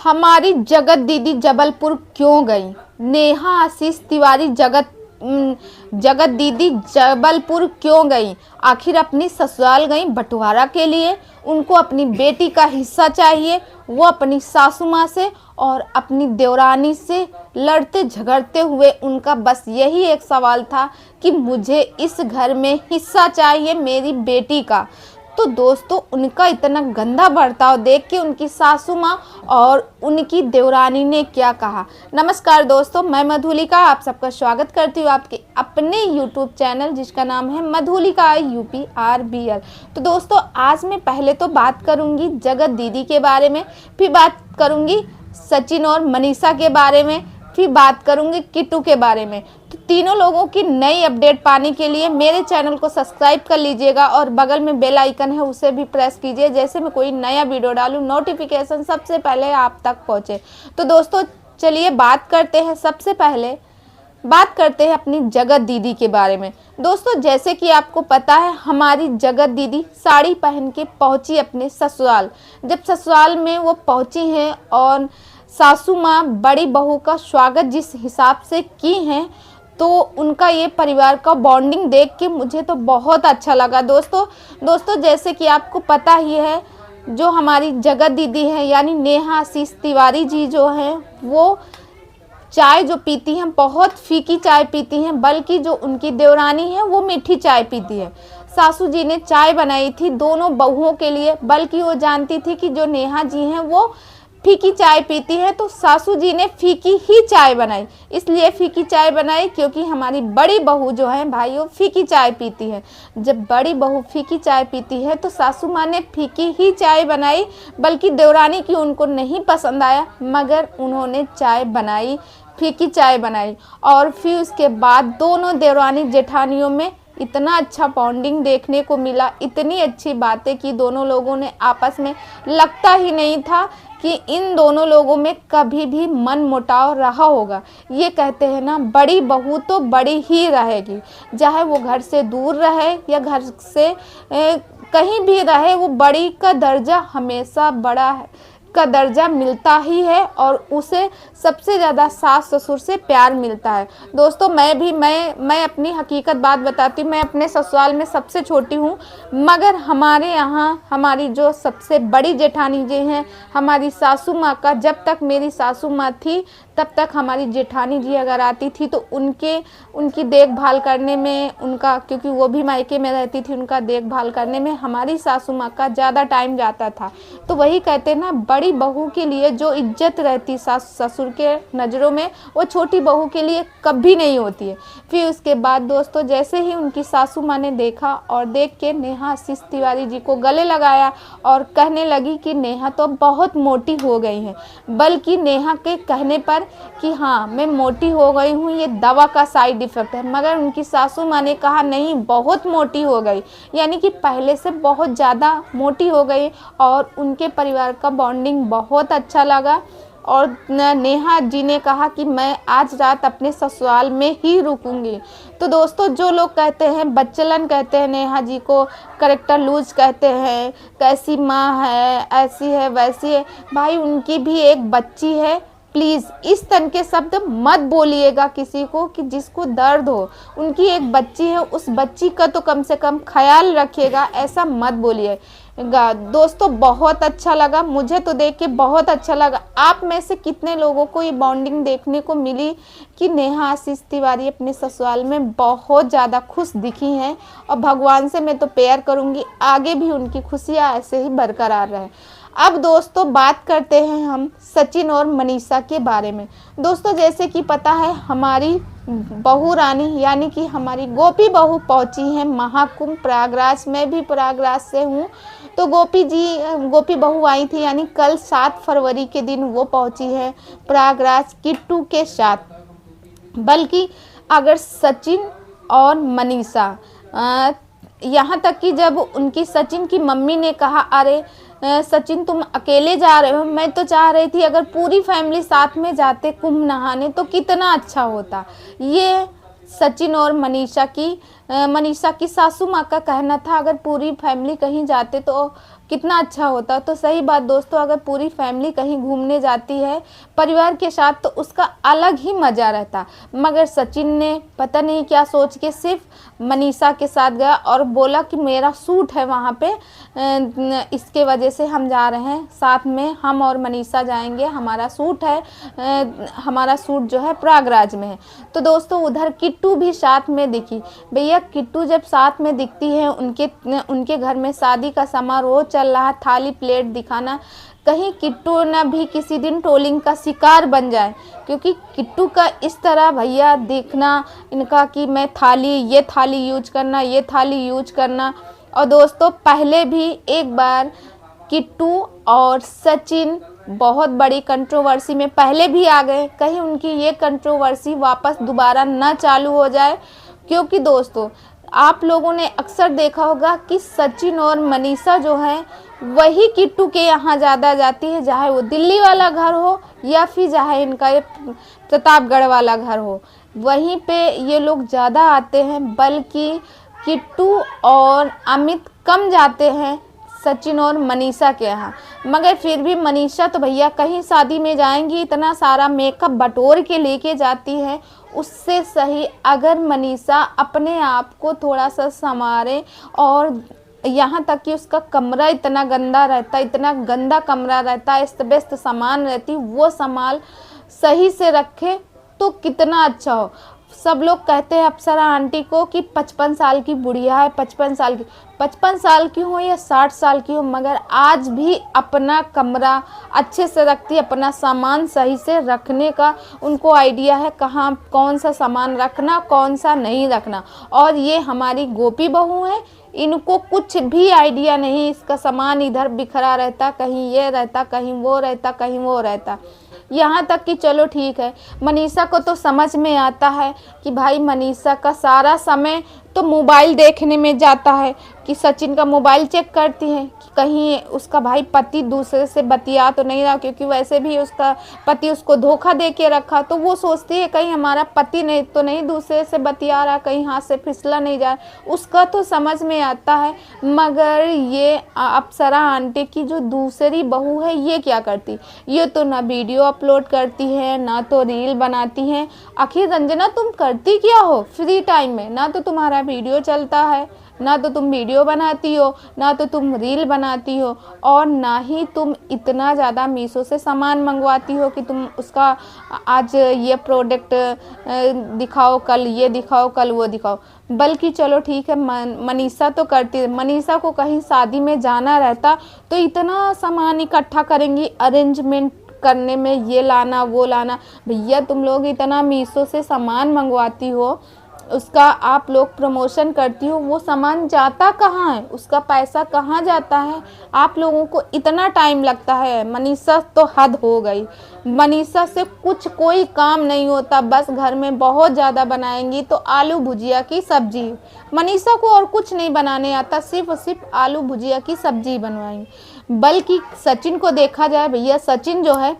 हमारी जगत दीदी जबलपुर क्यों गई? नेहा आशीष तिवारी जगत दीदी जबलपुर क्यों गई? आखिर अपनी ससुराल गई बंटवारा के लिए। उनको अपनी बेटी का हिस्सा चाहिए। वो अपनी सासू माँ से और अपनी देवरानी से लड़ते झगड़ते हुए उनका बस यही एक सवाल था कि मुझे इस घर में हिस्सा चाहिए मेरी बेटी का। तो दोस्तों, उनका इतना गंदा बर्ताव देख के उनकी सासू माँ और उनकी देवरानी ने क्या कहा। नमस्कार दोस्तों, मैं मधुलिका आप सबका स्वागत करती हूँ आपके अपने YouTube चैनल जिसका नाम है मधुलिका UPRBL। तो दोस्तों, आज मैं पहले तो बात करूँगी जगत दीदी के बारे में, फिर बात करूँगी सचिन और मनीषा के बारे में, फिर बात करूंगी किट्टू के बारे में। तो तीनों लोगों की नई अपडेट पाने के लिए मेरे चैनल को सब्सक्राइब कर लीजिएगा और बगल में बेल आइकन है उसे भी प्रेस कीजिए, जैसे मैं कोई नया वीडियो डालूं नोटिफिकेशन सबसे पहले आप तक पहुंचे। तो दोस्तों चलिए बात करते हैं। सबसे पहले बात करते हैं अपनी जगत दीदी के बारे में। दोस्तों, जैसे कि आपको पता है, हमारी जगत दीदी साड़ी पहन के पहुंची अपने ससुराल। जब ससुराल में वो पहुंची हैं और सासू माँ बड़ी बहू का स्वागत जिस हिसाब से की हैं, तो उनका ये परिवार का बॉन्डिंग देख के मुझे तो बहुत अच्छा लगा। दोस्तों जैसे कि आपको पता ही है, जो हमारी जगत दीदी है यानी नेहा आशीष तिवारी जी जो हैं, वो चाय जो पीती हैं बहुत फीकी चाय पीती हैं, बल्कि जो उनकी देवरानी है वो मीठी चाय पीती है। सासू जी ने चाय बनाई थी दोनों बहुओं के लिए, बल्कि वो जानती थी कि जो नेहा जी हैं वो फीकी चाय पीती है, तो सासू जी ने फीकी ही चाय बनाई। इसलिए फीकी चाय बनाई क्योंकि हमारी बड़ी बहू जो है भाई वो फीकी चाय पीती है। जब बड़ी बहू फीकी चाय पीती है तो सासू माँ ने फीकी ही चाय बनाई, बल्कि देवरानी की उनको नहीं पसंद आया, मगर उन्होंने चाय बनाई, फीकी चाय बनाई। और फिर उसके बाद दोनों देवरानी जेठानियों में इतना अच्छा बॉन्डिंग देखने को मिला, इतनी अच्छी बातें की दोनों लोगों ने आपस में। लगता ही नहीं था कि इन दोनों लोगों में कभी भी मन मुटाव रहा होगा। ये कहते हैं ना, बड़ी बहू तो बड़ी ही रहेगी, चाहे वो घर से दूर रहे या घर से कहीं भी रहे, वो बड़ी का दर्जा हमेशा बड़ा का दर्जा मिलता ही है और उसे सबसे ज़्यादा सास ससुर से प्यार मिलता है। दोस्तों, मैं अपनी हकीकत बात बताती हूँ। मैं अपने ससुराल में सबसे छोटी हूँ, मगर हमारे यहाँ हमारी जो सबसे बड़ी जेठानी जी हैं, हमारी सासू माँ का, जब तक मेरी सासू माँ थी तब तक हमारी जेठानी जी अगर आती थी तो उनकी देखभाल करने में, उनका, क्योंकि वो भी मायके में रहती थी, उनका देखभाल करने में हमारी सासू माँ का ज़्यादा टाइम जाता था। तो वही कहते हैं ना, बड़ी बहू के लिए जो इज्जत रहती सास ससुर के नज़रों में, वो छोटी बहू के लिए कभी नहीं होती है। फिर उसके बाद दोस्तों, जैसे ही उनकी सासू माँ ने देखा और देख के नेहा आशीष तिवारी जी को गले लगाया और कहने लगी कि नेहा तो बहुत मोटी हो गई हैं। बल्कि नेहा के कहने पर कि हाँ मैं मोटी हो गई हूँ, ये दवा का साइड इफ़ेक्ट है, मगर उनकी सासू माँ ने कहा नहीं, बहुत मोटी हो गई, यानी कि पहले से बहुत ज़्यादा मोटी हो गई। और उनके परिवार का बॉन्डिंग बहुत अच्छा लगा। और नेहा जी ने कहा कि मैं आज रात अपने ससुराल में ही रुकूंगी। तो दोस्तों, जो लोग कहते हैं बच्चलन कहते हैं नेहा जी को, करेक्टर लूज कहते हैं, कैसी माँ है, ऐसी है वैसी है, भाई उनकी भी एक बच्ची है। प्लीज़ इस तरह के शब्द मत बोलिएगा किसी को कि जिसको दर्द हो। उनकी एक बच्ची है, उस बच्ची का तो कम से कम ख्याल रखिएगा, ऐसा मत बोलिएगा। दोस्तों, बहुत अच्छा लगा, मुझे तो देख के बहुत अच्छा लगा। आप में से कितने लोगों को ये बॉन्डिंग देखने को मिली कि नेहा आशीष तिवारी अपने ससुराल में बहुत ज़्यादा खुश दिखी हैं? और भगवान से मैं तो प्रेयर करूँगी आगे भी उनकी खुशियाँ ऐसे ही बरकरार रहे। अब दोस्तों बात करते हैं हम सचिन और मनीषा के बारे में। दोस्तों, जैसे कि पता है, हमारी बहू रानी यानी कि हमारी गोपी बहू पहुंची हैं महाकुंभ प्रयागराज। मैं भी प्रयागराज से हूं, तो गोपी बहू आई थी, यानी कल 7 फरवरी के दिन वो पहुंची है प्रयागराज किट्टू के साथ। बल्कि अगर सचिन और मनीषा, यहाँ तक कि जब उनकी सचिन की मम्मी ने कहा, अरे सचिन तुम अकेले जा रहे हो, मैं तो चाह रही थी अगर पूरी फैमिली साथ में जाते कुंभ नहाने तो कितना अच्छा होता। ये सचिन और मनीषा की सासू माँ का कहना था, अगर पूरी फैमिली कहीं जाते तो कितना अच्छा होता। तो सही बात दोस्तों, अगर पूरी फैमिली कहीं घूमने जाती है परिवार के साथ तो उसका अलग ही मज़ा रहता। मगर सचिन ने पता नहीं क्या सोच के सिर्फ मनीषा के साथ गया और बोला कि मेरा सूट है वहाँ पे, इसके वजह से हम जा रहे हैं साथ में, हम और मनीषा जाएंगे, हमारा सूट है, हमारा सूट जो है प्रयागराज में है। तो दोस्तों उधर किट्टू भी साथ में दिखी। भैया किट्टू जब साथ में दिखती है, उनके घर में शादी का समारोह चल रहा, थाली प्लेट दिखाना, कहीं किट्टू ना भी किसी दिन ट्रोलिंग का शिकार बन जाए। क्योंकि किट्टू का इस तरह भैया देखना इनका कि मैं ये थाली यूज करना, ये थाली यूज करना। और दोस्तों पहले भी एक बार किट्टू और सचिन बहुत बड़ी कंट्रोवर्सी में पहले भी आ गए, कहीं उनकी ये कंट्रोवर्सी वापस दोबारा ना चालू हो जाए। क्योंकि दोस्तों आप लोगों ने अक्सर देखा होगा कि सचिन और मनीषा जो है वही किट्टू के यहाँ ज़्यादा जाती है, चाहे वो दिल्ली वाला घर हो या फिर चाहे इनका ये प्रतापगढ़ वाला घर हो, वहीं पे ये लोग ज़्यादा आते हैं। बल्कि किट्टू और अमित कम जाते हैं सचिन और मनीषा के यहाँ। मगर फिर भी मनीषा तो भैया कहीं शादी में जाएंगी इतना सारा मेकअप बटोर के लेके जाती है। उससे सही अगर मनीषा अपने आप को थोड़ा सा संवारे, और यहाँ तक कि उसका कमरा इतना गंदा रहता, इतना गंदा कमरा रहता, अस्त व्यस्त सामान रहती, वो सामान सही से रखे तो कितना अच्छा हो। सब लोग कहते हैं अप्सरा आंटी को कि 55 साल की बुढ़िया है, 55 साल की हो या 60 साल की हो, मगर आज भी अपना कमरा अच्छे से रखती है, अपना सामान सही से रखने का उनको आइडिया है, कहाँ कौन सा सामान रखना कौन सा नहीं रखना। और ये हमारी गोपी बहू है, इनको कुछ भी आइडिया नहीं, इसका सामान इधर बिखरा रहता, कहीं ये रहता, कहीं वो रहता, कहीं वो रहता। यहाँ तक कि चलो ठीक है, मनीषा को तो समझ में आता है कि भाई मनीषा का सारा समय तो मोबाइल देखने में जाता है, कि सचिन का मोबाइल चेक करती है कि कहीं उसका भाई पति दूसरे से बतिया तो नहीं रहा, क्योंकि वैसे भी उसका पति उसको धोखा दे के रखा, तो वो सोचती है कहीं हमारा पति नहीं दूसरे से बतिया रहा, कहीं हाथ से फिसला नहीं जा रहा, उसका तो समझ में आता है। मगर ये अप्सरा आंटी की जो दूसरी बहू है ये क्या करती, ये तो ना वीडियो अपलोड करती है, ना तो रील बनाती है। आखिर रंजना तुम करती क्या हो फ्री टाइम में? ना तो तुम्हारा वीडियो चलता है, ना तो तुम वीडियो बनाती हो, ना तो तुम रील बनाती हो, और ना ही तुम इतना ज़्यादा मीशो से सामान मंगवाती हो कि तुम उसका आज ये प्रोडक्ट दिखाओ, कल ये दिखाओ, कल वो दिखाओ। बल्कि चलो ठीक है, मनीषा तो करती है, मनीषा को कहीं शादी में जाना रहता तो इतना सामान इकट्ठा करेंगी अरेंजमेंट करने में, ये लाना वो लाना। भैया तुम लोग इतना मीशो से सामान मंगवाती हो, उसका आप लोग प्रमोशन करती हो, वो सामान जाता कहाँ है, उसका पैसा कहाँ जाता है? आप लोगों को इतना टाइम लगता है। मनीषा तो हद हो गई, मनीषा से कुछ कोई काम नहीं होता, बस घर में बहुत ज़्यादा बनाएंगी तो आलू भुजिया की सब्जी। मनीषा को और कुछ नहीं बनाने आता, सिर्फ आलू भुजिया की सब्जी बनवाएंगी। बल्कि सचिन को देखा जाए भैया, सचिन जो है,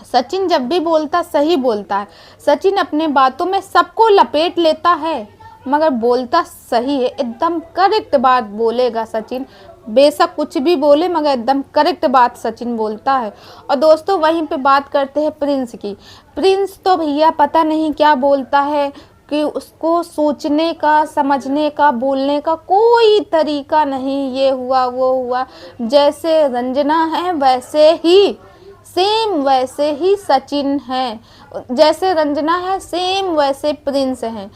सचिन जब भी बोलता सही बोलता है, सचिन अपने बातों में सबको लपेट लेता है, मगर बोलता सही है, एकदम करेक्ट बात बोलेगा सचिन, बेशक कुछ भी बोले मगर एकदम करेक्ट बात सचिन बोलता है। और दोस्तों वहीं पे बात करते हैं प्रिंस की। प्रिंस तो भैया पता नहीं क्या बोलता है कि उसको सोचने का, समझने का, बोलने का कोई तरीका नहीं, ये हुआ वो हुआ, जैसे रंजना है वैसे ही सेम वैसे ही सचिन है, जैसे रंजना है सेम वैसे प्रिंस हैं।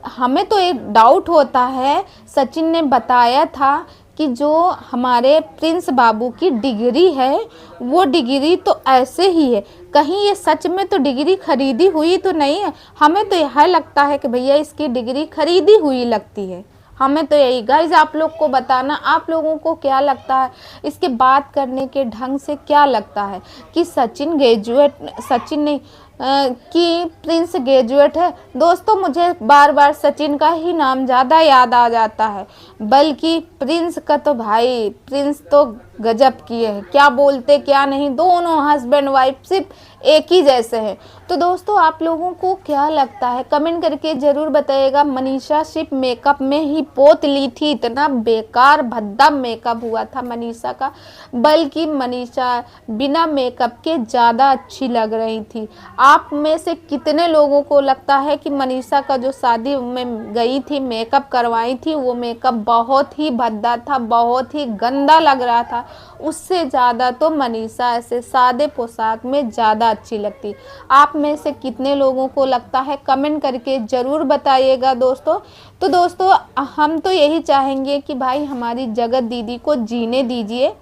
हमें तो एक डाउट होता है, सचिन ने बताया था कि जो हमारे प्रिंस बाबू की डिग्री है वो डिग्री तो ऐसे ही है, कहीं ये सच में तो डिग्री खरीदी हुई तो नहीं है? हमें तो यह लगता है कि भैया इसकी डिग्री खरीदी हुई लगती है। हमें तो यही, गाइज आप लोग को बताना आप लोगों को क्या लगता है, इसके बात करने के ढंग से क्या लगता है कि सचिन ग्रेजुएट, सचिन नहीं कि प्रिंस ग्रेजुएट है। दोस्तों मुझे बार बार सचिन का ही नाम ज़्यादा याद आ जाता है, बल्कि प्रिंस का तो भाई प्रिंस तो गजब किए हैं, क्या बोलते क्या नहीं, दोनों हस्बैंड वाइफ सिर्फ एक ही जैसे हैं। तो दोस्तों आप लोगों को क्या लगता है कमेंट करके ज़रूर बताइएगा। मनीषा सिर्फ मेकअप में ही पोत ली थी, इतना बेकार भद्दा मेकअप हुआ था मनीषा का, बल्कि मनीषा बिना मेकअप के ज़्यादा अच्छी लग रही थी। आप में से कितने लोगों को लगता है कि मनीषा का जो शादी में गई थी मेकअप करवाई थी वो मेकअप बहुत ही भद्दा था, बहुत ही गंदा लग रहा था? उससे ज़्यादा तो मनीषा ऐसे सादे पोशाक में ज़्यादा अच्छी लगती। आप में से कितने लोगों को लगता है कमेंट करके ज़रूर बताइएगा दोस्तों। तो दोस्तों हम तो यही चाहेंगे कि भाई हमारी जगत दीदी को जीने दीजिए।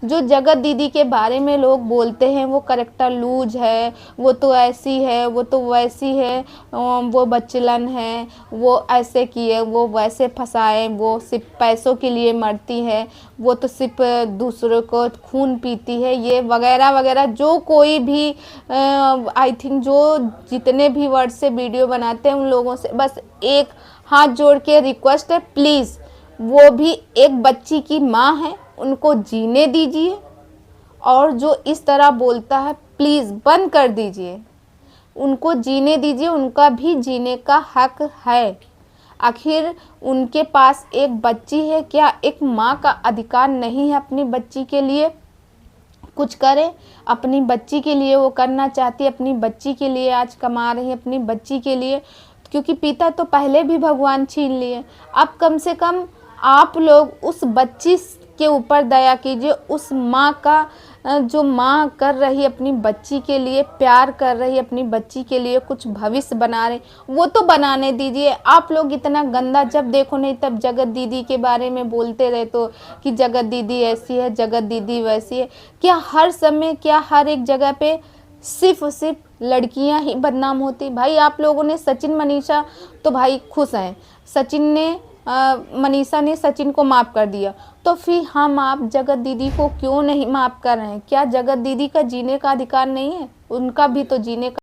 जो जगत दीदी के बारे में लोग बोलते हैं वो करेक्टर लूज है, वो तो ऐसी है, वो तो वैसी है, वो बचलन है, वो ऐसे किए, वो वैसे फंसाए, वो सिर्फ पैसों के लिए मरती है, वो तो सिर्फ दूसरों को खून पीती है, ये वगैरह वगैरह जो कोई भी आई थिंक जो जितने भी वर्ड से वीडियो बनाते हैं उन लोगों से बस एक हाथ जोड़ के रिक्वेस्ट है, प्लीज़ वो भी एक बच्ची की माँ है, उनको जीने दीजिए। और जो इस तरह बोलता है प्लीज़ बंद कर दीजिए, उनको जीने दीजिए, उनका भी जीने का हक है। आखिर उनके पास एक बच्ची है, क्या एक माँ का अधिकार नहीं है अपनी बच्ची के लिए कुछ करे? अपनी बच्ची के लिए वो करना चाहती है, अपनी बच्ची के लिए आज कमा रही है, अपनी बच्ची के लिए, क्योंकि पिता तो पहले भी भगवान छीन लिए। अब कम से कम आप लोग उस बच्ची के ऊपर दया कीजिए, उस माँ का जो माँ कर रही है अपनी बच्ची के लिए, प्यार कर रही है अपनी बच्ची के लिए, कुछ भविष्य बना रहे, वो तो बनाने दीजिए। आप लोग इतना गंदा जब देखो नहीं तब जगत दीदी के बारे में बोलते रहे तो कि जगत दीदी ऐसी है, जगत दीदी वैसी है। क्या हर समय, क्या हर एक जगह पे सिर्फ लड़कियां ही बदनाम होती? भाई आप लोगों ने सचिन मनीषा तो भाई खुश हैं, सचिन ने मनीषा ने सचिन को माफ़ कर दिया, तो फिर हम आप जगत दीदी को क्यों नहीं माफ़ कर रहे हैं? क्या जगत दीदी का जीने का अधिकार नहीं है? उनका भी तो जीने का